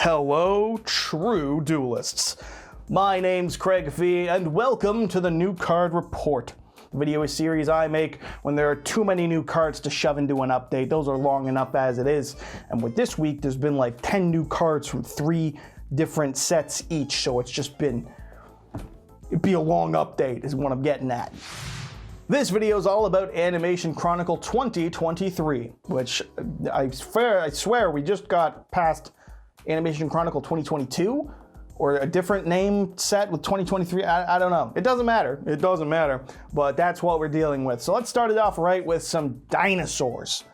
Hello, true duelists. My name's Craig V, and welcome to the New Card Report. Video a series I make when there are too many new cards to shove into an update. Those are long enough as it is. And with this week, there's been like 10 new cards from 3 different sets each, so it'd be a long update is what I'm getting at. This video is all about Animation Chronicle 2023, which I swear we just got past Animation Chronicle 2022, or a different name set with 2023, I don't know. It doesn't matter, but that's what we're dealing with. So let's start it off right with some dinosaurs.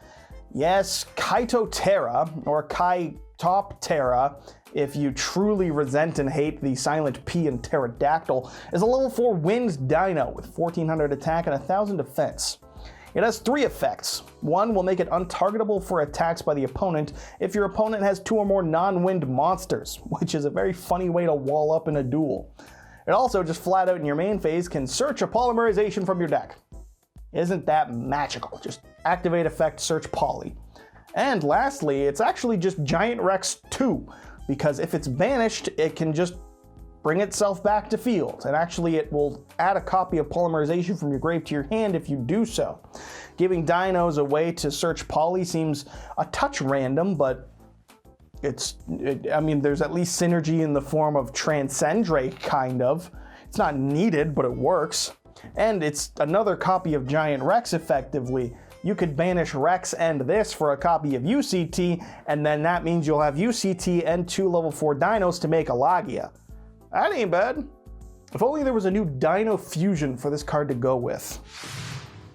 Yes, Ka&h-For-Me-Ra, or Ka&h-For-Me-Ra, if you truly resent and hate the silent P in pterodactyl, is a level 4 winged dino with 1400 attack and 1000 defense. It has 3 effects. 1 will make it untargetable for attacks by the opponent if your opponent has 2 or more non-wind monsters, which is a very funny way to wall up in a duel. It also, just flat out in your main phase, can search a polymerization from your deck. Isn't that magical? Just activate effect, search poly. And lastly, it's actually just Giant Rex 2, because if it's banished, it can just bring itself back to field, and actually it will add a copy of polymerization from your grave to your hand if you do so. Giving dinos a way to search poly seems a touch random, but I mean, there's at least synergy in the form of Transcendre, kind of. It's not needed, but it works. And it's another copy of Giant Rex, effectively. You could banish Rex and this for a copy of UCT, and then that means you'll have UCT and 2 level 4 dinos to make a Yugioh. That ain't bad. If only there was a new Dino fusion for this card to go with.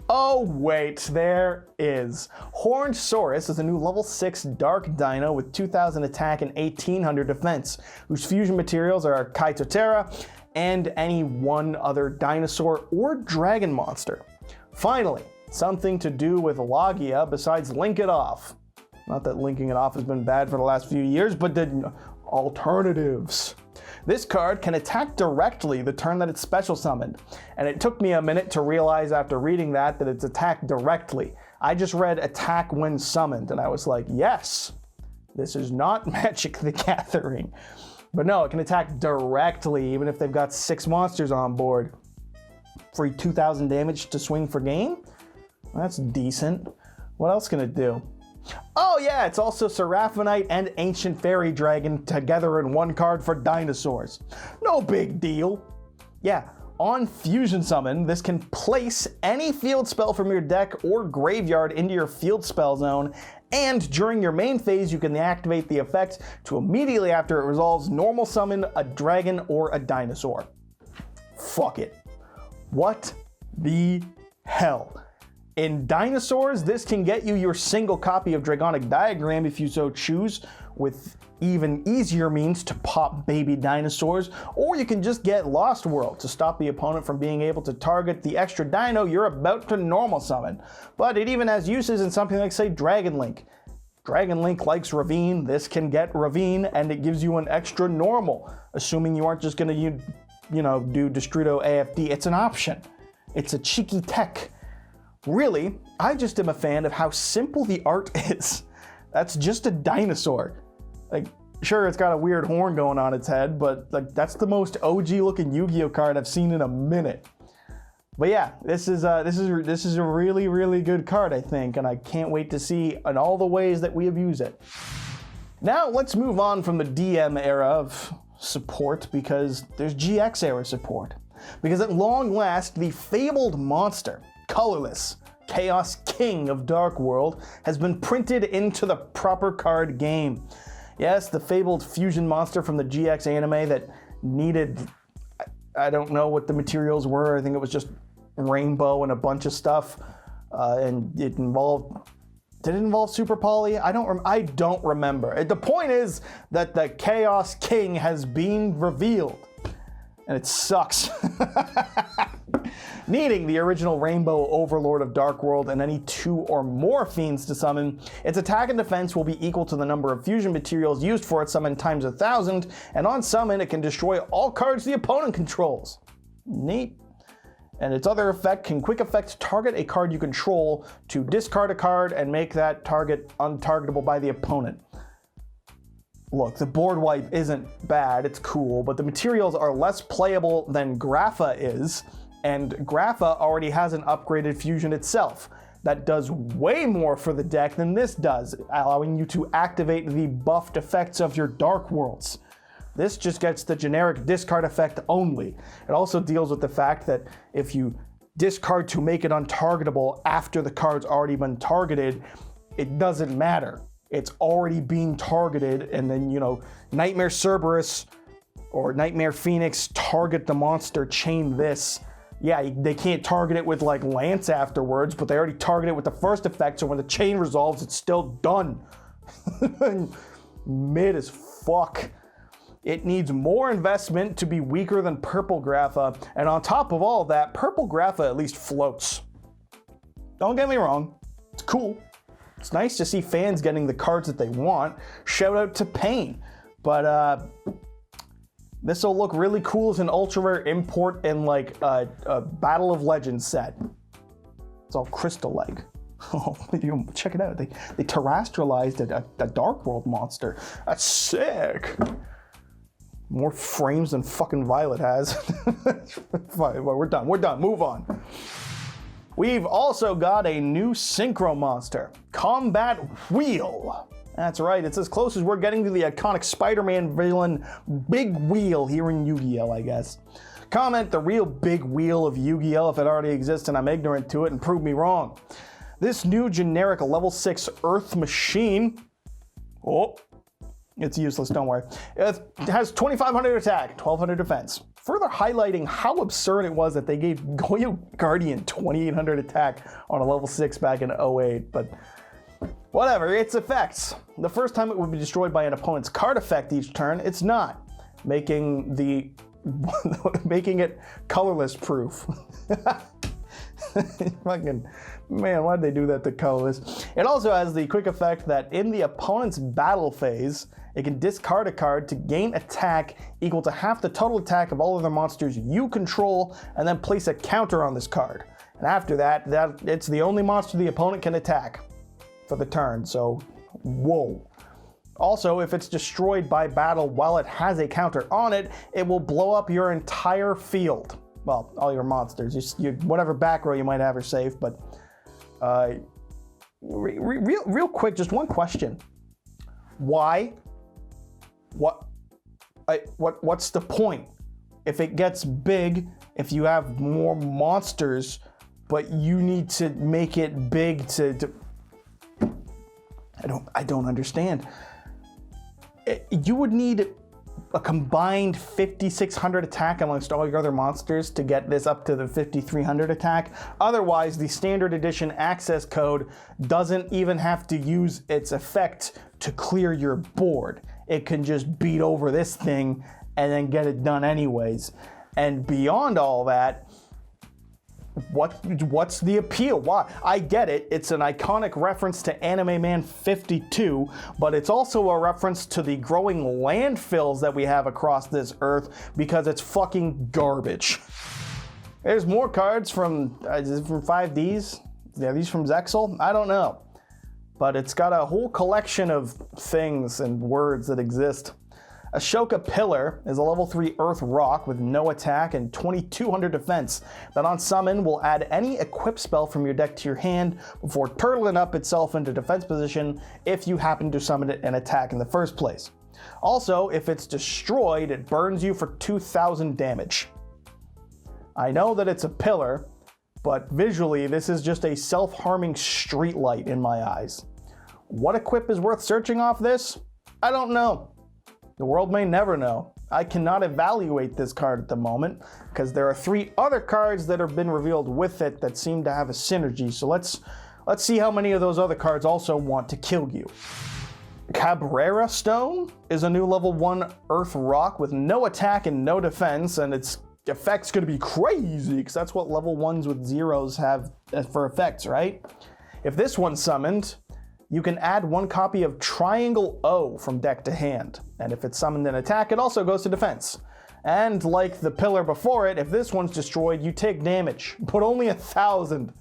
Oh wait, there is. Hornsaurus is a new level 6 Dark Dino with 2000 attack and 1800 defense, whose fusion materials are Ka&h-For-Me-Ra and any one other dinosaur or dragon monster. Finally, something to do with Yugioh besides Link It Off. Not that linking it off has been bad for the last few years, but the alternatives. This card can attack directly the turn that it's special summoned, and it took me a minute to realize after reading that it's attack directly. I just read attack when summoned, and I was like, yes, this is not Magic the Gathering. But no, it can attack directly even if they've got 6 monsters on board. Free 2000 damage to swing for game? That's decent. What else can it do? Oh yeah, it's also Seraphonite and Ancient Fairy Dragon together in 1 card for dinosaurs. No big deal. Yeah, on Fusion Summon, this can place any field spell from your deck or graveyard into your field spell zone, and during your main phase you can activate the effect to immediately after it resolves normal summon a dragon or a dinosaur. Fuck it. What the hell? In dinosaurs, this can get you your single copy of Dragonic Diagram if you so choose, with even easier means to pop baby dinosaurs, or you can just get Lost World to stop the opponent from being able to target the extra dino you're about to normal summon. But it even has uses in something like, say, Dragon Link. Dragon Link likes Ravine, this can get Ravine, and it gives you an extra normal, assuming you aren't just gonna do Destrudo AFD. It's an option. It's a cheeky tech. Really, I just am a fan of how simple the art is. That's just a dinosaur. Like, sure, it's got a weird horn going on its head, but like that's the most OG looking Yu-Gi-Oh card I've seen in a minute. But yeah, this is a really, really good card, I think, and I can't wait to see in all the ways that we abuse it. Now let's move on from the DM era of support, because there's GX era support. Because at long last, the fabled monster, Colorless, Chaos King of Dark World, has been printed into the proper card game. Yes, the fabled fusion monster from the GX anime that needed, I don't know what the materials were, I think it was just rainbow and a bunch of stuff, and did it involve Super Poly? I don't remember. The point is that the Chaos King has been revealed, and it sucks. Needing the original Rainbow Overlord of Dark World and any 2 or more fiends to summon, its attack and defense will be equal to the number of fusion materials used for its summon times 1000, and on summon it can destroy all cards the opponent controls. Neat. And its other effect can quick effect target a card you control to discard a card and make that target untargetable by the opponent. look, the board wipe isn't bad, it's cool, but the materials are less playable than Grapha is, and Grapha already has an upgraded fusion itself that does way more for the deck than this does, allowing you to activate the buffed effects of your Dark Worlds. This just gets the generic discard effect only. It also deals with the fact that if you discard to make it untargetable after the card's already been targeted, it doesn't matter. It's already being targeted, and then, you know, Nightmare Cerberus or Nightmare Phoenix target the monster, chain this. Yeah, they can't target it with like Lance afterwards, but they already target it with the first effect, so when the chain resolves, it's still done. Mid as fuck. It needs more investment to be weaker than Purple Grapha, and on top of all that, Purple Grapha at least floats. Don't get me wrong, it's cool. It's nice to see fans getting the cards that they want. Shout out to Pain. But this will look really cool as an ultra rare import in like a Battle of Legends set. It's all crystal-like. Oh, check it out. They terrestrialized a Dark World monster. That's sick. More frames than fucking Violet has. Fine, well, we're done, move on. We've also got a new synchro monster, Combat Wheel. That's right, it's as close as we're getting to the iconic Spider-Man villain, Big Wheel, here in Yu-Gi-Oh, I guess. Comment the real Big Wheel of Yu-Gi-Oh if it already exists and I'm ignorant to it, and prove me wrong. This new generic level 6 Earth machine, it's useless, don't worry. It has 2,500 attack, 1,200 defense. Further highlighting how absurd it was that they gave Goyo Guardian 2,800 attack on a level 6 back in 08, but whatever, its effects. The first time it would be destroyed by an opponent's card effect each turn, it's not, making it colorless proof. Fucking, man, why'd they do that to Colorless? It also has the quick effect that in the opponent's battle phase, it can discard a card to gain attack equal to half the total attack of all other monsters you control, and then place a counter on this card. And after that, it's the only monster the opponent can attack for the turn, so whoa. Also, if it's destroyed by battle while it has a counter on it, it will blow up your entire field. Well, all your monsters, whatever back row you might have are safe, but real quick, just one question. Why? What's the point? If it gets big, if you have more monsters, but you need to make it big to I don't understand. You would need a combined 5,600 attack amongst all your other monsters to get this up to the 5,300 attack. Otherwise, the standard edition access code doesn't even have to use its effect to clear your board. It can just beat over this thing and then get it done anyways. And beyond all that, what's the appeal? Why? I get it, it's an iconic reference to Anime Man 52, but it's also a reference to the growing landfills that we have across this earth because it's fucking garbage. There's more cards from 5Ds? Yeah, these from Zexal? I don't know. But it's got a whole collection of things and words that exist. Ashoka Pillar is a level 3 Earth Rock with no attack and 2,200 defense that on summon will add any equip spell from your deck to your hand before turtling up itself into defense position if you happen to summon it and attack in the first place. Also, if it's destroyed, it burns you for 2,000 damage. I know that it's a pillar, but visually this is just a self-harming streetlight in my eyes. What equip is worth searching off this? I don't know. The world may never know. I cannot evaluate this card at the moment because there are 3 other cards that have been revealed with it that seem to have a synergy. So let's see how many of those other cards also want to kill you. Cabrera Stone is a new level 1 Earth Rock with no attack and no defense, and its effect's gonna be crazy because that's what level 1s with zeros have for effects, right? If this one's summoned, you can add 1 copy of Triangle O from deck to hand, and if it's summoned in attack, it also goes to defense. And like the pillar before it, if this one's destroyed, you take damage, but only 1,000.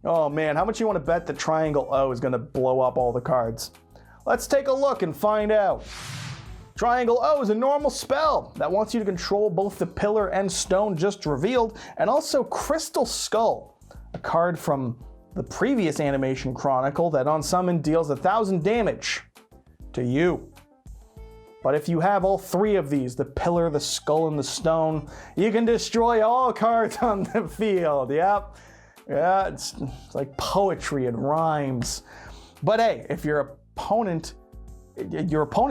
Oh man, how much you want to bet that Triangle O is going to blow up all the cards? Let's take a look and find out. Triangle O is a normal spell that wants you to control both the pillar and stone just revealed, and also Crystal Skull, a card from the previous animation chronicle that on summon deals 1,000 damage to you. But if you have all three of these, the pillar, the skull, and the stone, you can destroy all cards on the field. Yep. Yeah, it's like poetry and rhymes. But hey, if your opponent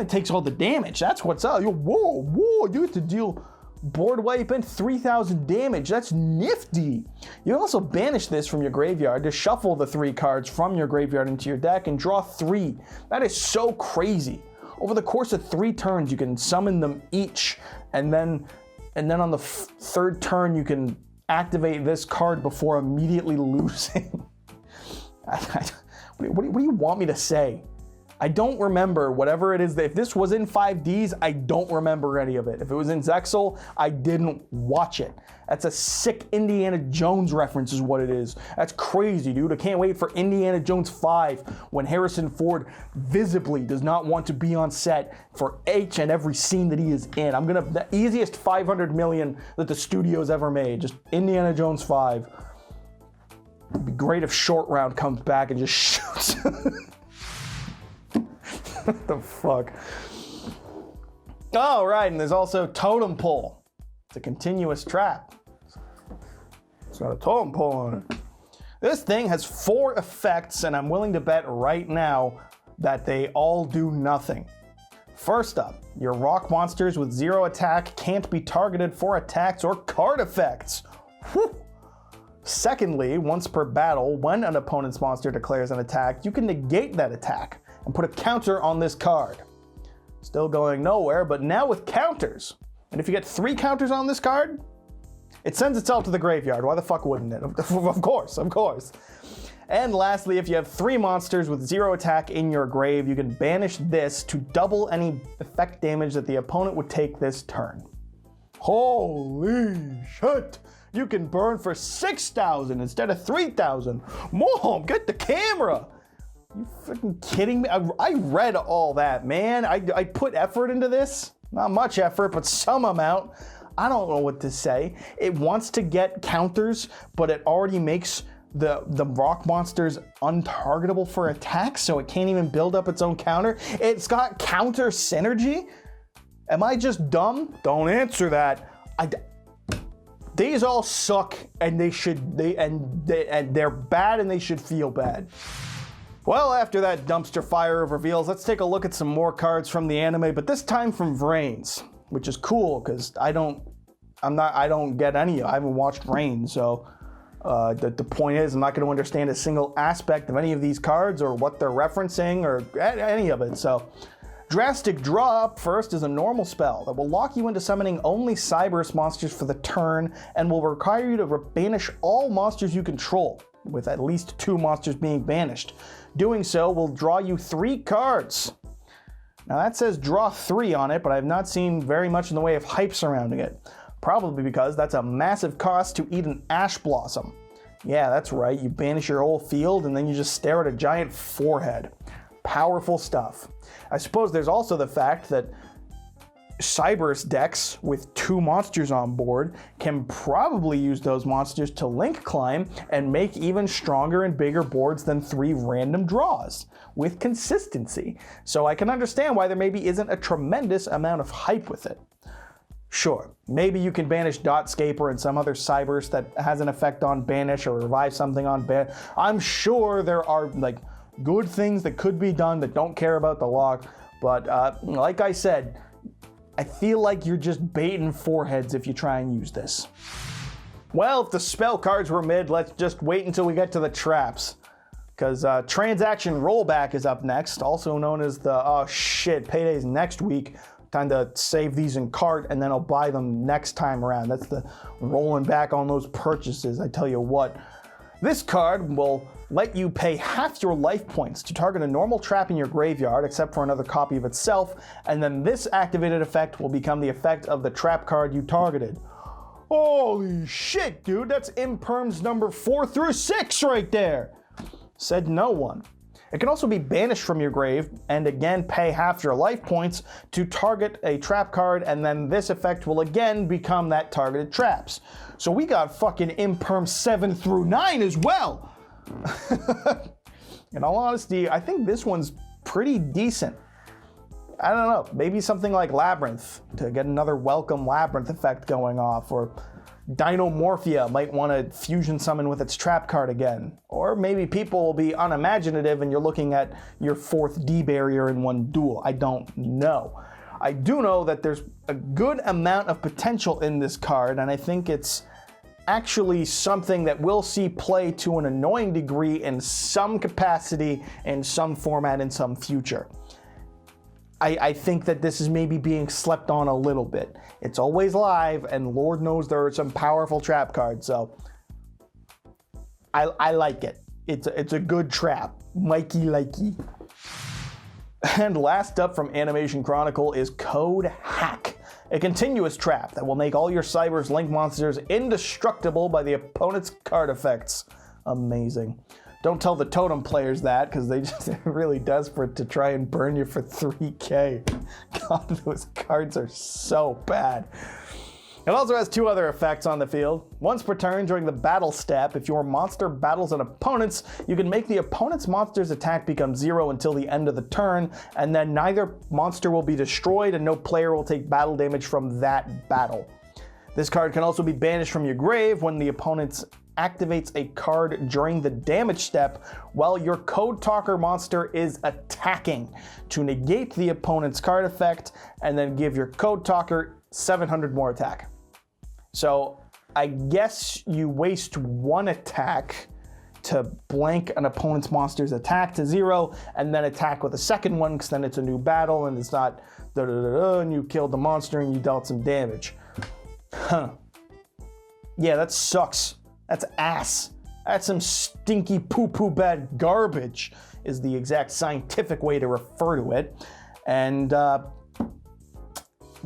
takes all the damage, that's what's up. Whoa, you have to deal board wipe and 3,000 damage. That's nifty. You can also banish this from your graveyard to shuffle the 3 cards from your graveyard into your deck and draw 3. That is so crazy. Over the course of 3 turns, you can summon them each, and then on the 3rd turn, you can activate this card before immediately losing. What do you want me to say? I don't remember whatever it is. If this was in 5Ds, I don't remember any of it. If it was in Zexal, I didn't watch it. That's a sick Indiana Jones reference is what it is. That's crazy, dude. I can't wait for Indiana Jones 5 when Harrison Ford visibly does not want to be on set for each and every scene that he is in. The easiest 500 million that the studio's ever made. Just Indiana Jones 5. It'd be great if Short Round comes back and just shoots. What the fuck? All right, and there's also Totem Pole. It's a continuous trap. It's got a totem pole on it. This thing has 4 effects, and I'm willing to bet right now that they all do nothing. First up, your rock monsters with 0 attack can't be targeted for attacks or card effects. Whew. Secondly, once per battle, when an opponent's monster declares an attack, you can negate that attack and put a counter on this card. Still going nowhere, but now with counters. And if you get 3 counters on this card, it sends itself to the graveyard. Why the fuck wouldn't it? Of course. And lastly, if you have 3 monsters with 0 attack in your grave, you can banish this to double any effect damage that the opponent would take this turn. Holy shit! You can burn for 6,000 instead of 3,000. Mom, get the camera! You freaking kidding me? I read all that, man. I put effort into this. Not much effort, but some amount. I don't know what to say. It wants to get counters, but it already makes the rock monsters untargetable for attacks, so it can't even build up its own counter. It's got counter synergy? Am I just dumb? Don't answer that. These all suck, and they're bad, and they should feel bad. Well, after that dumpster fire of reveals, let's take a look at some more cards from the anime, but this time from Vrains, which is cool because I don't get any. I haven't watched Vrains, so the point is I'm not going to understand a single aspect of any of these cards or what they're referencing or any of it. So, Drastic Draw up first is a normal spell that will lock you into summoning only Cyberse monsters for the turn and will require you to banish all monsters you control, with at least 2 monsters being banished. Doing so will draw you 3 cards. Now that says draw 3 on it, but I have not seen very much in the way of hype surrounding it. Probably because that's a massive cost to eat an Ash Blossom. Yeah, that's right, you banish your whole field and then you just stare at a giant forehead. Powerful stuff. I suppose there's also the fact that Cyberse decks with 2 monsters on board can probably use those monsters to link climb and make even stronger and bigger boards than 3 random draws with consistency. So I can understand why there maybe isn't a tremendous amount of hype with it. Sure, maybe you can banish Dotscaper and some other Cyberse that has an effect on banish or revive something on banish. I'm sure there are like good things that could be done that don't care about the lock, but like I said, I feel like you're just baiting foreheads if you try and use this. Well, if the spell cards were mid, let's just wait until we get to the traps. Because Transaction Rollback is up next, also known as the, oh shit, payday's next week. Time to save these in cart and then I'll buy them next time around. That's the rolling back on those purchases, I tell you what. This card will let you pay half your life points to target a normal trap in your graveyard, except for another copy of itself, and then this activated effect will become the effect of the trap card you targeted. Holy shit, dude, that's imperms number 4 through 6 right there. Said no one. It can also be banished from your grave and again pay half your life points to target a trap card, and then this effect will again become that targeted traps. So we got fucking Imperm 7 through 9 as well. In all honesty, I think this one's pretty decent. I don't know, maybe something like Labyrinth to get another welcome Labyrinth effect going off, or Dino might want to fusion summon with its trap card again. Or maybe people will be unimaginative and you're looking at your 4th D barrier in one duel. I don't know. I do know that there's a good amount of potential in this card, and I think it's actually something that we'll see play to an annoying degree in some capacity, in some format, in some future. I think that this is maybe being slept on a little bit. It's always live, and Lord knows there are some powerful trap cards, so I like it. It's a good trap. Mikey likey. And last up from Animation Chronicle is Code Hack, a continuous trap that will make all your Cyberse Link monsters indestructible by the opponent's card effects. Amazing. Don't tell the Totem players that, because they're really desperate to try and burn you for 3k. God, those cards are so bad. It also has 2 other effects on the field. Once per turn during the battle step, if your monster battles an opponent's, you can make the opponent's monster's attack become 0 until the end of the turn, and then neither monster will be destroyed and no player will take battle damage from that battle. This card can also be banished from your grave when the opponent activates a card during the damage step while your Code Talker monster is attacking to negate the opponent's card effect and then give your Code Talker 700 more attack. So I guess you waste 1 attack to blank an opponent's monster's attack to 0 and then attack with a second one, because then it's a new battle and it's not and you killed the monster and you dealt some damage. Huh. Yeah, that sucks. That's ass. That's some stinky poo-poo bad garbage is the exact scientific way to refer to it. And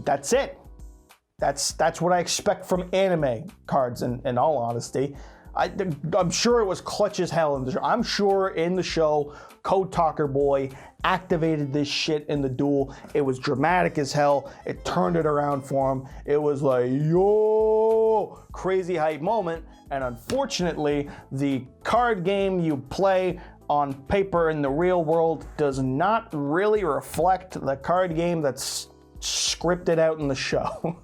that's it. That's what I expect from anime cards, in all honesty. I'm sure it was clutch as hell in the show. I'm sure in the show, Code Talker Boy activated this shit in the duel. It was dramatic as hell. It turned it around for him. It was like, yo, crazy hype moment. And unfortunately, the card game you play on paper in the real world does not really reflect the card game that's scripted out in the show.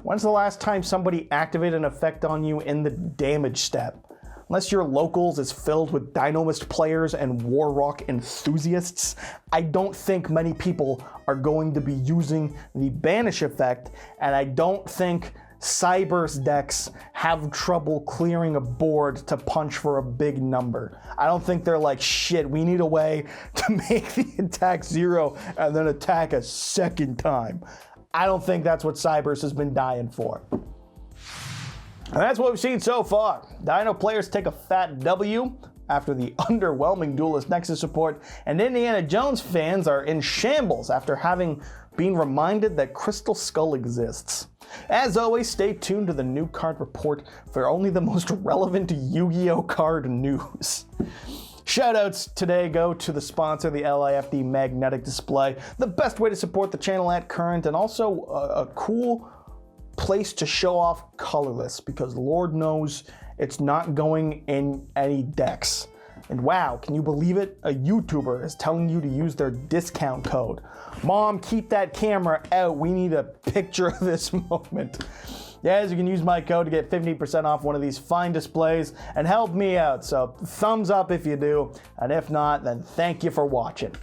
When's the last time somebody activated an effect on you in the damage step? Unless your locals is filled with Dinomist players and Warrock enthusiasts, I don't think many people are going to be using the banish effect, and I don't think Cyberse decks have trouble clearing a board to punch for a big number. I don't think they're like, shit, we need a way to make the attack 0 and then attack a second time. I don't think that's what Cyberse has been dying for. And that's what we've seen so far. Dino players take a fat W after the underwhelming Duelist Nexus support, and Indiana Jones fans are in shambles after having been reminded that Crystal Skull exists. As always, stay tuned to the new card report for only the most relevant Yu-Gi-Oh card news. Shoutouts today go to the sponsor, the LIFD Magnetic Display, the best way to support the channel at current, and also a cool place to show off Colorless, because Lord knows it's not going in any decks. And wow, can you believe it? A YouTuber is telling you to use their discount code. Mom, keep that camera out. We need a picture of this moment. Yes, you can use my code to get 15% off one of these fine displays and help me out. So thumbs up if you do, and if not, then thank you for watching.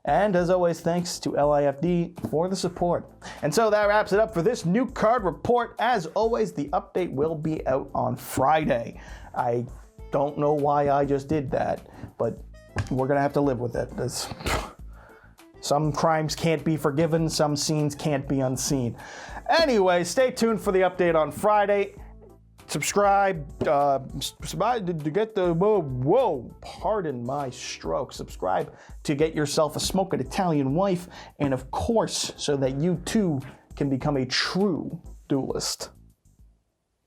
And as always, thanks to LIFD for the support. And so that wraps it up for this new card report. As always, the update will be out on Friday. I don't know why I just did that, but we're gonna have to live with it. Some crimes can't be forgiven, some scenes can't be unseen. Anyway, stay tuned for the update on Friday. Subscribe to get the, pardon my stroke. Subscribe to get yourself a smoking Italian wife, and of course, so that you too can become a true duelist.